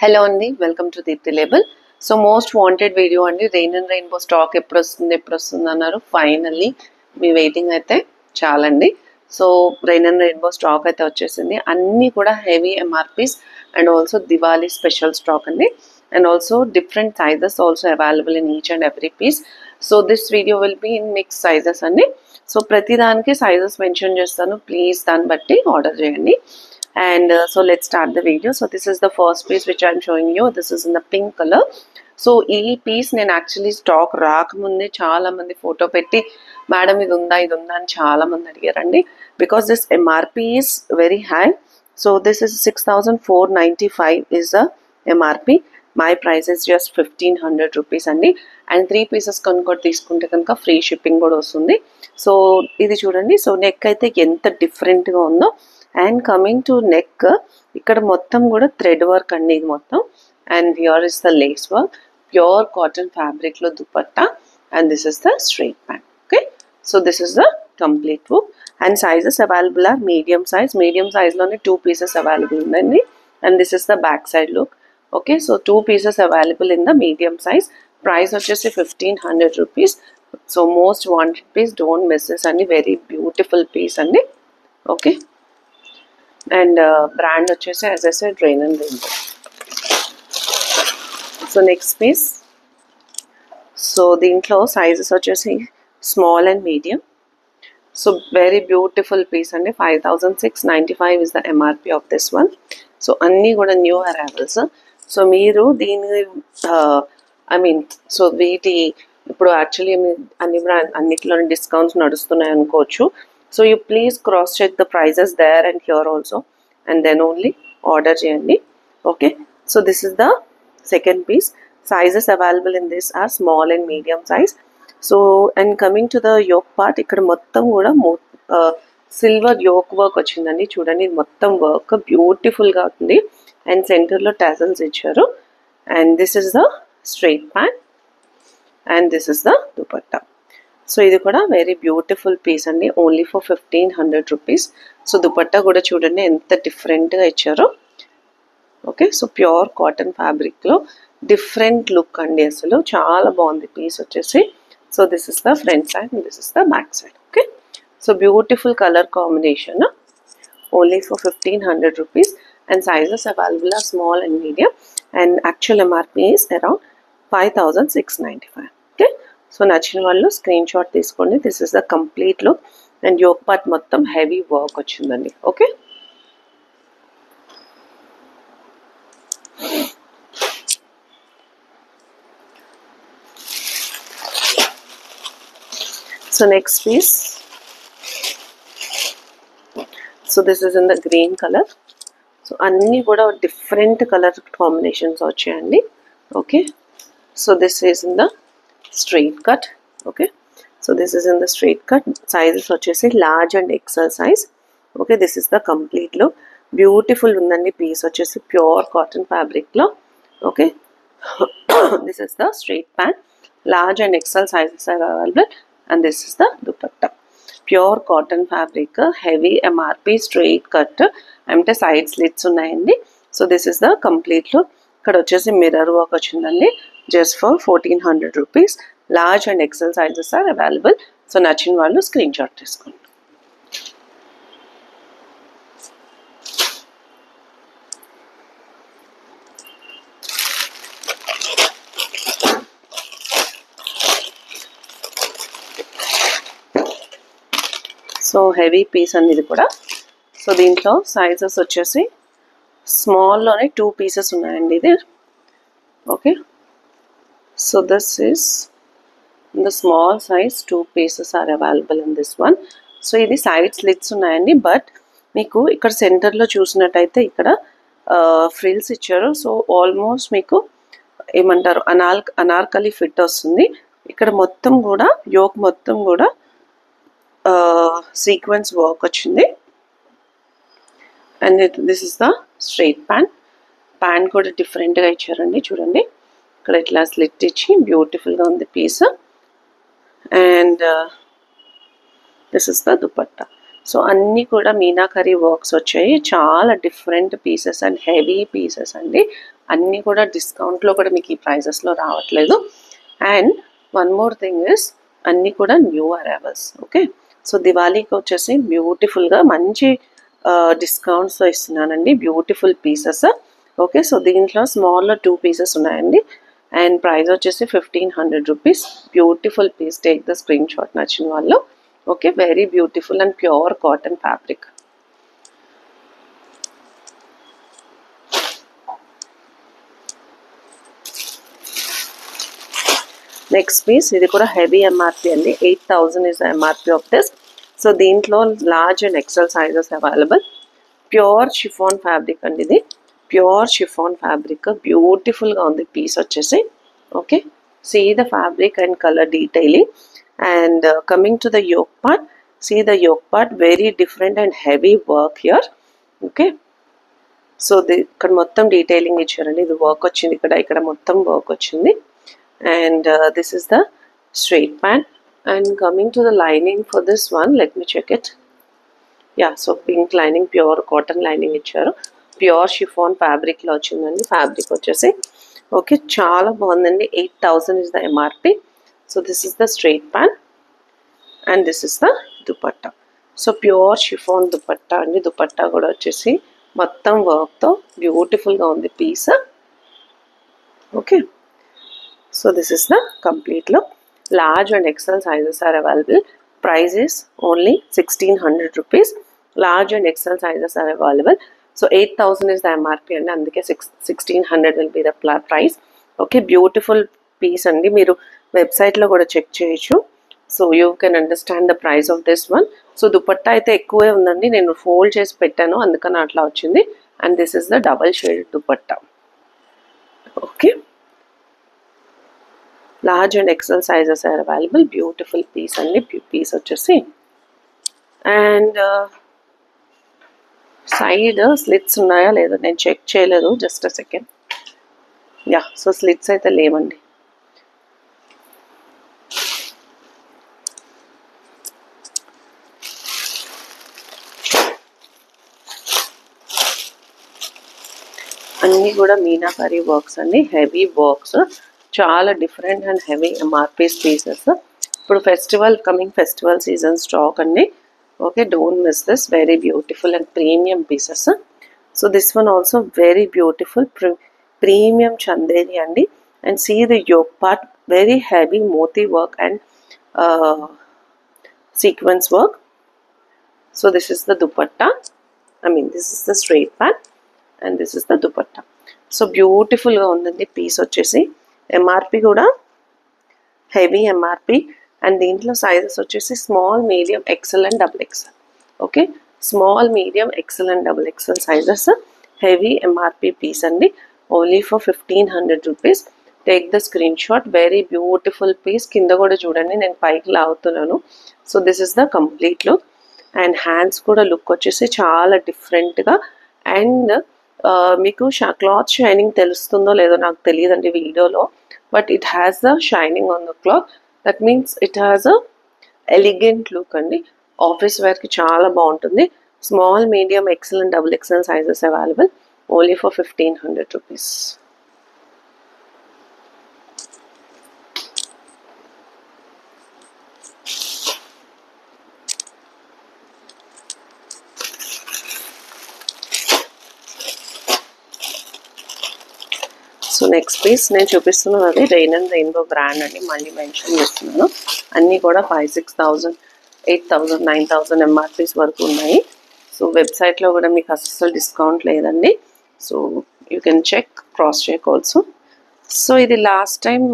Hello అండి, welcome to Deepti label. So most wanted video అండి. Rain and rainbow stock ఎప్పుడు వస్తుంది అన్నారు. ఫైనల్లీ మీ వెయిటింగ్ అయితే చాలండి. So rain and rainbow stock అయితే వచ్చేసింది. అన్నీ కూడా heavy MRPs and also Diwali special stock అండి. And also different sizes also available in each and every piece. So this video will be in mix sizes అండి. So ప్రతి దానికి sizes mention చేస్తాను, please దాన్ని బట్టి ఆర్డర్ చేయండి. And so let's start the video. So this is the first piece which I'm showing you. This is in the pink color. So ఈ piece నేను actually stock రాకముందే చాలా మంది ఫోటో పెట్టి మేడం ఇది ఉందా అని చాలా మంది అడిగారండి. Because this MRP is very high. So this is 6495 is the MRP. My price is just 1500 rupees అండి. అండ్ 3 పీసెస్ కొనుక్కొని తీసుకుంటే కనుక ఫ్రీ షిప్పింగ్ కూడా వస్తుంది. సో ఇది చూడండి. సో నెక్ అయితే ఎంత డిఫరెంట్గా ఉందో. అండ్ కమింగ్ టు నెక్, ఇక్కడ మొత్తం కూడా థ్రెడ్ వర్క్ అండి ఇది మొత్తం. And here is the lace work, pure cotton ఫ్యాబ్రిక్లో dupatta. And this is the straight pant. Okay, so this is the complete look. And sizes available are medium సైజ్లోనే 2 pieces available ఉందండి. And this is the back side look. Okay, so 2 pieces available in the medium size. Price వచ్చేసి 1500 rupees. So most wanted piece, don't miss this అండి. Very beautiful piece అండి. Okay, and brand వచ్చేసి as I said rain and rainbow. So next piece. So దీంట్లో sizes వచ్చేసి small and medium. So very beautiful piece అండి. 5695 is the MRP of this one. So అన్నీ కూడా new arrivals. So మీరు దీని so వీటి ఇప్పుడు యాక్చువల్లీ అన్ని అన్నిటిలో డిస్కౌంట్స్ నడుస్తున్నాయి అనుకోవచ్చు. So you please cross check the prices there and here also, and then only order cheyandi. Okay, so this is the second piece. Sizes available in this are small and medium size. So and coming to the yoke part, ikkada mottam kuda silver yoke work ochindandi. Chudandi mottam work beautiful ga undi, and center lo tassels icharu. And this is the straight pant, and this is the dupatta. So ఇది కూడా very beautiful piece అండి. Only for 1500 rupees. So dupatta కూడా చూడండి ఎంత డిఫరెంట్గా ఇచ్చారో. Okay, so pure cotton ఫ్యాబ్రిక్లో different look అండి. అసలు చాలా బాగుంది పీస్ వచ్చేసి. So this is the front side, this is the back side. Okay, so beautiful colour combination. Only for 1500 rupees. And sizes available are small and medium. And actual MRP is around 5695. Okay, so నచ్చిన వాళ్ళు screen shot తీసుకోండి. This is the complete look. And yoke part మొత్తం heavy work వచ్చిందండి. Okay, so next piece. So this is in the green colour. So అన్నీ కూడా different colour combinations వచ్చాయండి. Okay, so this is in the straight cut. Okay, so this is in the straight cut. Sizes వచ్చేసి large and XL size. Okay, this is the complete look. Beautiful ఉందండి piece వచ్చేసి pure cotton fabric లో. Okay, this is the straight pant. Large and XL sizes are available. And this is the dupatta. Pure cotton fabric, heavy MRP, straight cut. అంటే side slits ఉన్నాయండి. So this is the complete look. ఇక్కడ వచ్చేసి mirror work వచ్చిందండి. Just for 1400 rupees. Large and XL sizes are available. So నచ్చిన వాళ్ళు screen shot తీసుకోండి. So heavy piece అండి ఇది కూడా. సో దీంట్లో సైజెస్ వచ్చేసి స్మాల్లోనే 2 పీసెస్ ఉన్నాయండి ఇది. Okay, so this is the small size. 2 pieces are available in this one. So ఇది సైడ్ స్లిట్స్ ఉన్నాయండి. బట్ మీకు ఇక్కడ సెంటర్లో చూసినట్టయితే ఇక్కడ ఫ్రిల్స్ ఇచ్చారు. సో ఆల్మోస్ట్ మీకు ఏమంటారు అనార్కలి ఫిట్ వస్తుంది. ఇక్కడ మొత్తం కూడా యోక్ మొత్తం కూడా సీక్వెన్స్ వర్క్ వచ్చింది. And this is the straight pant. Pant కూడా డిఫరెంట్గా ఇచ్చారండి. చూడండి ఇక్కడ ఇట్లా స్లిట్ ఇచ్చి బ్యూటిఫుల్గా ఉంది piece. And this is the dupatta. So అన్నీ కూడా మీనాకరీ వర్క్స్ వచ్చాయి. చాలా different pieces and heavy pieces అండి. అన్నీ కూడా డిస్కౌంట్లో కూడా మీకు ఈ ప్రైజెస్లో రావట్లేదు. And one more thing is అన్నీ కూడా న్యూ అరైవల్స్. ఓకే, సో దివాళీకి వచ్చేసి బ్యూటిఫుల్గా మంచి డిస్కౌంట్స్తో ఇస్తున్నానండి. Beautiful pieces. ఓకే, సో దీంట్లో స్మాల్లో 2 పీసెస్ ఉన్నాయండి. అండ్ ప్రైస్ వచ్చేసి 1500 rupees. Beautiful piece. Take the screenshot నచ్చిన వాళ్ళు. Okay, very beautiful and pure cotton fabric. Next piece, ఇది కూడా హెవీ ఎంఆర్పి అండి. 8000 is MRP of this. So దీంట్లో large and XL sizes available. Pure chiffon fabric అండి. ఇది pure chiffon fabric. బ్యూటిఫుల్గా ఉంది పీస్ వచ్చేసి. Okay, see the fabric and colour detailing. And coming to the yoke part, see the yoke part, very different and heavy work here. Okay, so ఇక్కడ మొత్తం detailing ఇచ్చారండి. ఇది work వచ్చింది ఇక్కడ మొత్తం వర్క్ వచ్చింది. And this is the straight pant. And coming to the lining for this one, let me check it. Yeah, so pink lining, pure cotton lining icharu. Pure chiffon fabric lo ochindandi. Fabric vachesi okay, chaala bagundi. 8000 is the MRP. So this is the straight pant and this is the dupatta. So pure chiffon dupatta andi. Dupatta kuda vachesi mottam work tho beautiful ga undi piece. Okay, so this is the complete look. Large and XL sizes are available. Price is only 1600 rupees. Large and XL sizes are available. So 8000 is the MRP and అందుకే 1600 will be the price. Okay, beautiful piece అండి. మీరు వెబ్సైట్లో కూడా check చేయొచ్చు. So you can understand the price of this one. So dupatta అయితే ఎక్కువే ఉందండి. నేను ఫోల్డ్ చేసి పెట్టాను, అందుకని అట్లా వచ్చింది. And this is the double shade dupatta. Okay, large and XL sizes are available. Beautiful piece and piece vachesi. And side slits unnaya ledha nenu check cheyaledu. Just a second. Yeah, so slits aithe levandi. అన్నీ కూడా meenakari works అండి. Heavy works, చాలా different and heavy MRP pieces. ఇప్పుడు coming festival season stock అండి. Okay, don't miss this. Very beautiful and premium pieces. So this one also very beautiful premium Chanderi అండి. And see the yoke part, very heavy moti work and sequence work. So this is the dupatta. this is the straight pant and this is the dupatta. So beautiful ga undandi piece vachesi. MRP kuda heavy MRP and deentlo sizes vachesi small, medium, XL and double XL. Okay, small, medium, XL and double XL sizes. Heavy MRP piece andi, only for 1500 rupees. Take the screenshot. Very beautiful piece. Kinda kuda chudandi, nenu paiki lavutunnanu. So this is the complete look. And hands kuda look vachesi chaala different ga. And మీకు cloth shining తెలుస్తుందో లేదో నాకు తెలియదండి వీడియోలో, but it has the shining on the cloth. That means it has a elegant look అండి. Office వేర్కి చాలా బాగుంటుంది. Small, medium, XL and double XL sizes available, only for 1500 rupees. So next piece నేను చూపిస్తున్నాను, అది రెయిన్ అండ్ రెయిన్బో బ్రాండ్ అండి. మళ్ళీ mention చేస్తున్నాను. అన్నీ కూడా 5,000, 6,000, 8,000, 9,000 MRPs వరకు ఉన్నాయి. సో వెబ్సైట్లో కూడా మీకు అస్సలు డిస్కౌంట్ లేదండి. So you can check, cross check also. So ఇది లాస్ట్ టైం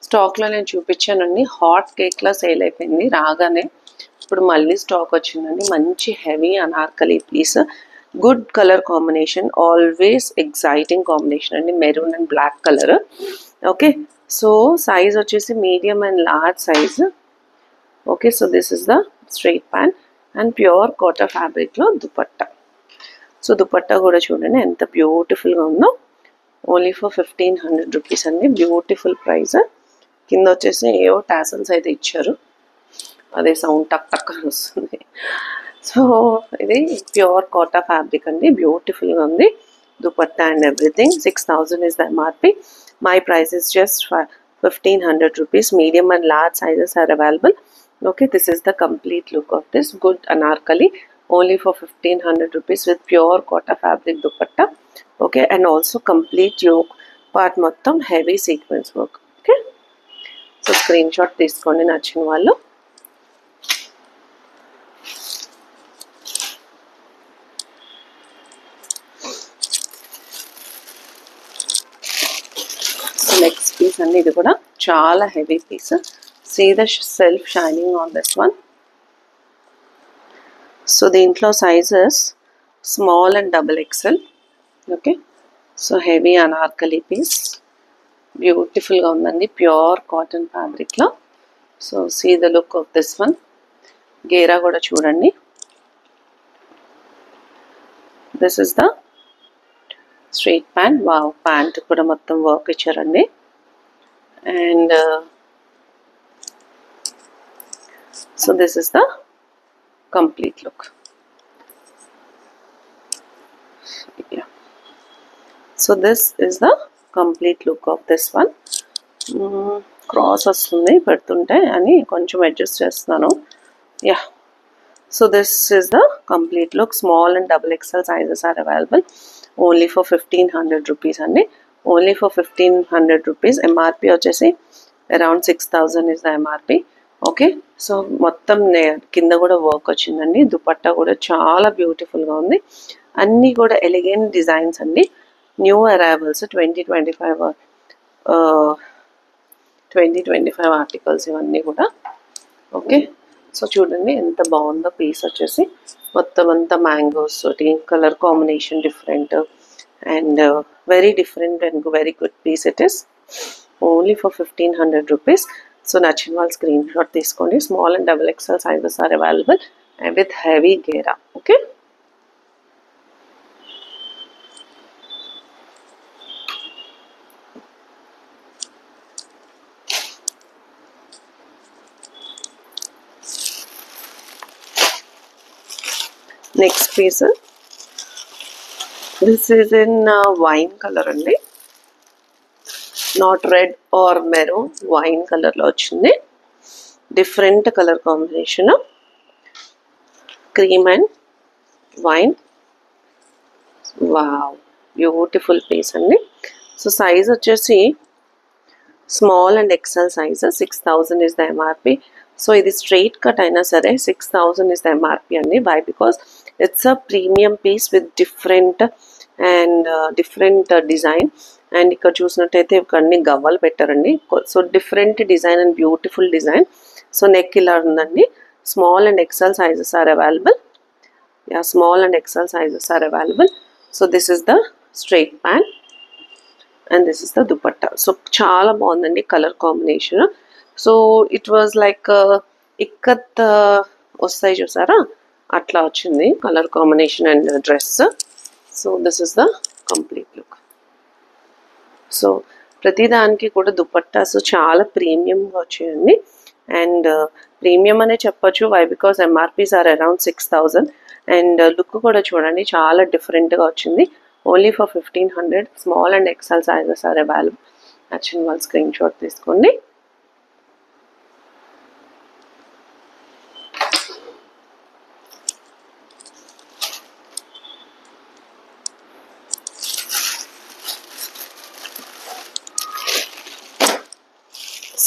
స్టాక్లో నేను చూపించానండి. హాట్ కేక్లా సేల్ అయిపోయింది రాగానే. ఇప్పుడు మళ్ళీ స్టాక్ వచ్చిందండి. మంచి heavy Anarkali piece, good colour combination, always exciting combination అండి. Maroon and black colour. Okay, so size వచ్చేసి medium and large size. Okay, so this is the straight pant and pure cotton ఫ్యాబ్రిక్లో dupatta. So dupatta కూడా చూడండి ఎంత బ్యూటిఫుల్గా ఉందో. ఓన్లీ ఫర్ 1500 రూపీస్ అండి. Beautiful price. కింద వచ్చేసి ఏవో టాసల్స్ అయితే ఇచ్చారు, అదే సౌండ్ టక్ టక్ అని వస్తుంది. సో ఇది ప్యూర్ కోటా ఫ్యాబ్రిక్ అండి, బ్యూటిఫుల్గా ఉంది. Dupatta and everything. 6000 is the MRP. My price is just 1500 rupees. Medium and large sizes are available. Okay, this is the complete look of this good anarkali, only for 1500 rupees with pure kota fabric dupatta. Okay, and also complete yoke part మొత్తం heavy sequence work. Okay, so screenshot తీసుకోండి నచ్చిన వాళ్ళు. Next piece అండి, ఇది కూడా చాలా heavy piece. See the self shining on this one. So దీంట్లో sizes small and XXL. Okay, so heavy Anarkali piece, బ్యూటిఫుల్గా ఉందండి, ప్యూర్ కాటన్ ఫ్యాబ్రిక్లో. So see the look of this one. గేరా కూడా చూడండి. This is the straight pant. Wow, pant కూడా మొత్తం work ఇచ్చారండి. And so this is the complete look. So this is the complete look of this one. Cross వస్తుంది పెడుతుంటే అని కొంచెం అడ్జస్ట్ చేస్తున్నాను. Yeah, so this is the complete look. Small and XXL sizes are available only for 1500 rupees అండి, only for 1500 rupees. MRP వచ్చేసి around 6000 is the MRP. Okay, so మొత్తం కింద కూడా వర్క్ వచ్చిందండి. దుపట్టా కూడా చాలా బ్యూటిఫుల్గా ఉంది. అన్నీ కూడా ఎలిగెంట్ డిజైన్స్ అండి, న్యూ అరైవల్స్ 2025 ఆర్టికల్స్ ఇవన్నీ కూడా. ఓకే, సో చూడండి ఎంత బాగుందో పీస్ వచ్చేసి. మొత్తం అంతా మ్యాంగోస్ తోటి, colour combination different and very different and very good piece it is, only for 1500 rupees. So నచ్చిన వాళ్ళు స్క్రీన్ షాట్ తీసుకోండి. Small and XXL sizes are available and with heavy ghera. Okay, next piece, this is in wine colour అండి, not red or maroon, wine కలర్లో వచ్చింది. Different colour combination, cream and wine. Wow, beautiful piece అండి. So size వచ్చేసి small and XL size. 6000 is the MRP. So ఇది straight cut అయినా సరే 6000 is the MRP అండి. Why? Because it's a premium piece with different and different design. And ఇక్కడ చూసినట్టయితే ఇక్కడ గవ్వలు పెట్టారండి. So different design and beautiful design. So neck ఇలా ఉందండి. Small and XL sizes are available. Yeah, small and XL sizes are available. So this is the straight pant and this is the dupatta. So చాలా బాగుందండి colour combination. So it was like ikat వస్తాయి చూసారా, అట్లా వచ్చింది colour combination and dress. So this is the complete look. So ప్రతిదానికి కూడా దుపట్టాస్ చాలా ప్రీమియంగా వచ్చాయండి. అండ్ ప్రీమియం అనే చెప్పొచ్చు. Why? Because MRPs are around 6000 and look కూడా చూడండి చాలా డిఫరెంట్గా వచ్చింది. Only for 1500. Small and XL sizes are available. నచ్చిన వాళ్ళు స్క్రీన్ షాట్ తీసుకోండి.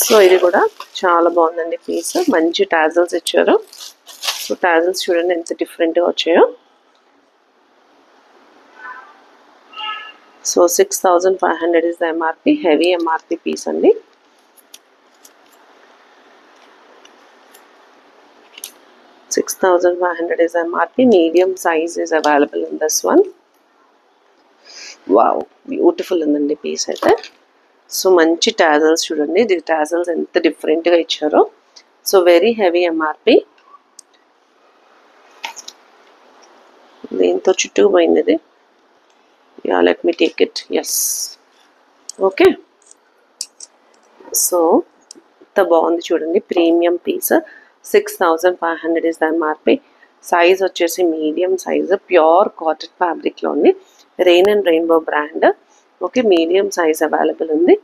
సో ఇది కూడా చాలా బాగుందండి పీస్. మంచి టాజల్స్ ఇచ్చారు. సో టాజల్స్ చూడండి ఎంత డిఫరెంట్గా వచ్చాయో. So 6500 is the MRP. Heavy MRP piece అండి. $6,500 is MRP. Medium size is available in this one. Wow, beautiful ఉందండి పీస్ అయితే. సో మంచి టాజల్స్ చూడండి, ఇది టాజల్స్ ఎంత డిఫరెంట్గా ఇచ్చారో. So very heavy MRP. దీంతో చుట్టూ పోయింది ఇది. Yeah, let me take it. Yes, okay. So ఎంత బాగుంది చూడండి, premium piece. 6500 is the MRP. Size వచ్చేసి మీడియం సైజ్, ప్యూర్ కాటన్ ఫ్యాబ్రిక్లో ఉంది. Rain and rainbow brand. Okay, medium size available ఉంది.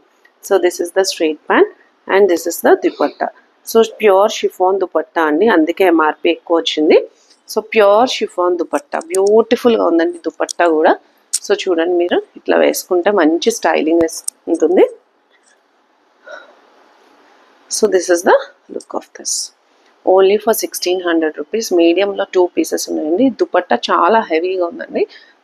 So this is the straight pant and this is the dupatta. So pure chiffon dupatta అండి, అందుకే MRP ఎక్కువ వచ్చింది. So pure chiffon dupatta, బ్యూటిఫుల్గా ఉందండి దుపట్టా కూడా. సో చూడండి, మీరు ఇట్లా వేసుకుంటే మంచి స్టైలింగ్ ఉంటుంది. So this is the look of this. Only for 1600 rupees. మీడియంలో 2 పీసెస్ ఉన్నాయండి. దుపట్టా చాలా హెవీగా ఉందండి.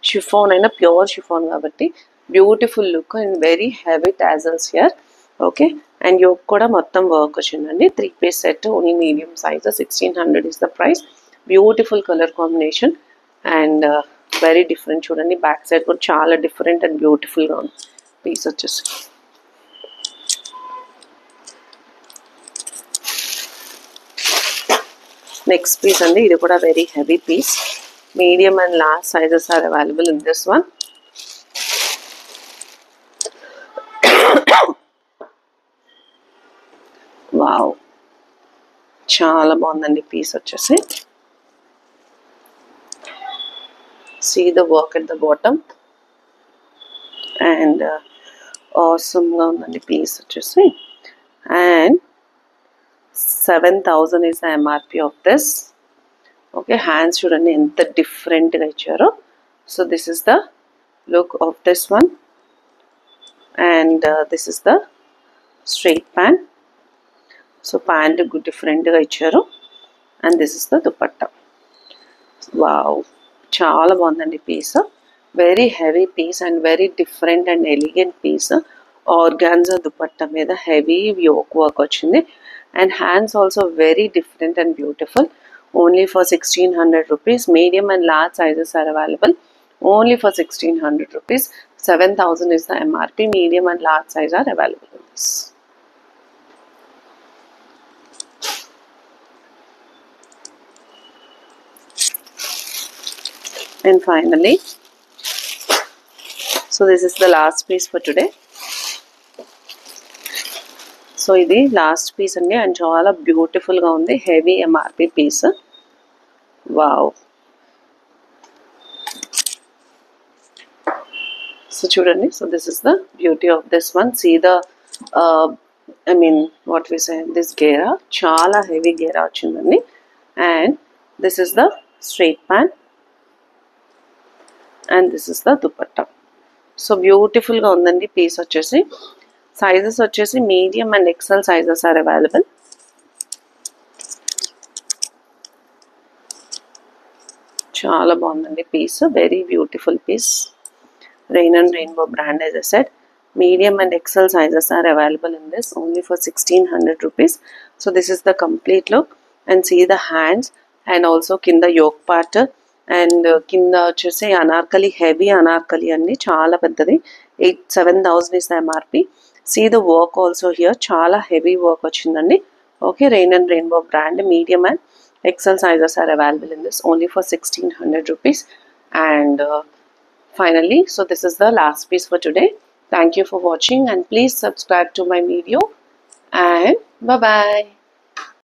షిఫాన్ అయినా ప్యూర్ షిఫాన్ కాబట్టి beautiful look and very heavy tassels here. Okay, and yoke కూడా మొత్తం వర్క్ వచ్చిందండి. 3 piece set, only medium size. 1600 is the price. Beautiful colour combination and very different. చూడండి, బ్యాక్ సైడ్ కూడా చాలా డిఫరెంట్ అండ్ బ్యూటిఫుల్గా ఉంది piece వచ్చేసి. నెక్స్ట్ పీస్ అండి, ఇది కూడా very heavy piece. Medium and large sizes are available in this one. Wow, చాలా బాగుందండి పీస్ వచ్చేసి. See the work at the bottom and awesome గా ఉందండి పీస్ వచ్చేసి. And 7000 is the MRP of this. Okay, hands చూడండి ఎంత డిఫరెంట్గా ఇచ్చారో. So this is the look of this one and this is the straight pant. So pant డిఫరెంట్గా ఇచ్చారు and this is the dupatta. Wow, చాలా బాగుందండి piece. Very heavy piece and very different and elegant piece. Organza dupatta మీద heavy yoke work వచ్చింది and hands also very different and beautiful. Only for 1600 rupees. Medium and large sizes are available. Only for 1600 rupees. 7000 is the MRP. Medium and large size are available in this. And finally, so this is the last piece for today. So ఇది last piece అండి and చాలా బ్యూటిఫుల్గా ఉంది. Heavy MRP piece. Wow, so చూడండి. So this is the beauty of this one. See the I mean what we say this ghera, చాలా heavy గేరా వచ్చిందండి. And this is the straight pant and this is the dupatta. So బ్యూటిఫుల్గా ఉందండి piece వచ్చేసి. Sizes వచ్చేసి medium and XL sizes are available. చాలా బాగుందండి piece, very beautiful piece. Rain and rainbow brand, as I said. Medium and XL sizes are available in this, only for 1600 rupees. So this is the complete look and see the hands and also kinda yoke part and kinda వచ్చేసి Anarkali, heavy Anarkali అండి, చాలా పెద్దది. 7000 is the MRP. See the work also here, చాలా heavy work వచ్చిందండి. Okay, Rain and Rainbow brand, medium and XL sizes are available in this, only for 1600 rupees. And finally, so this is the last piece for today. Thank you for watching and please subscribe to my video and bye bye.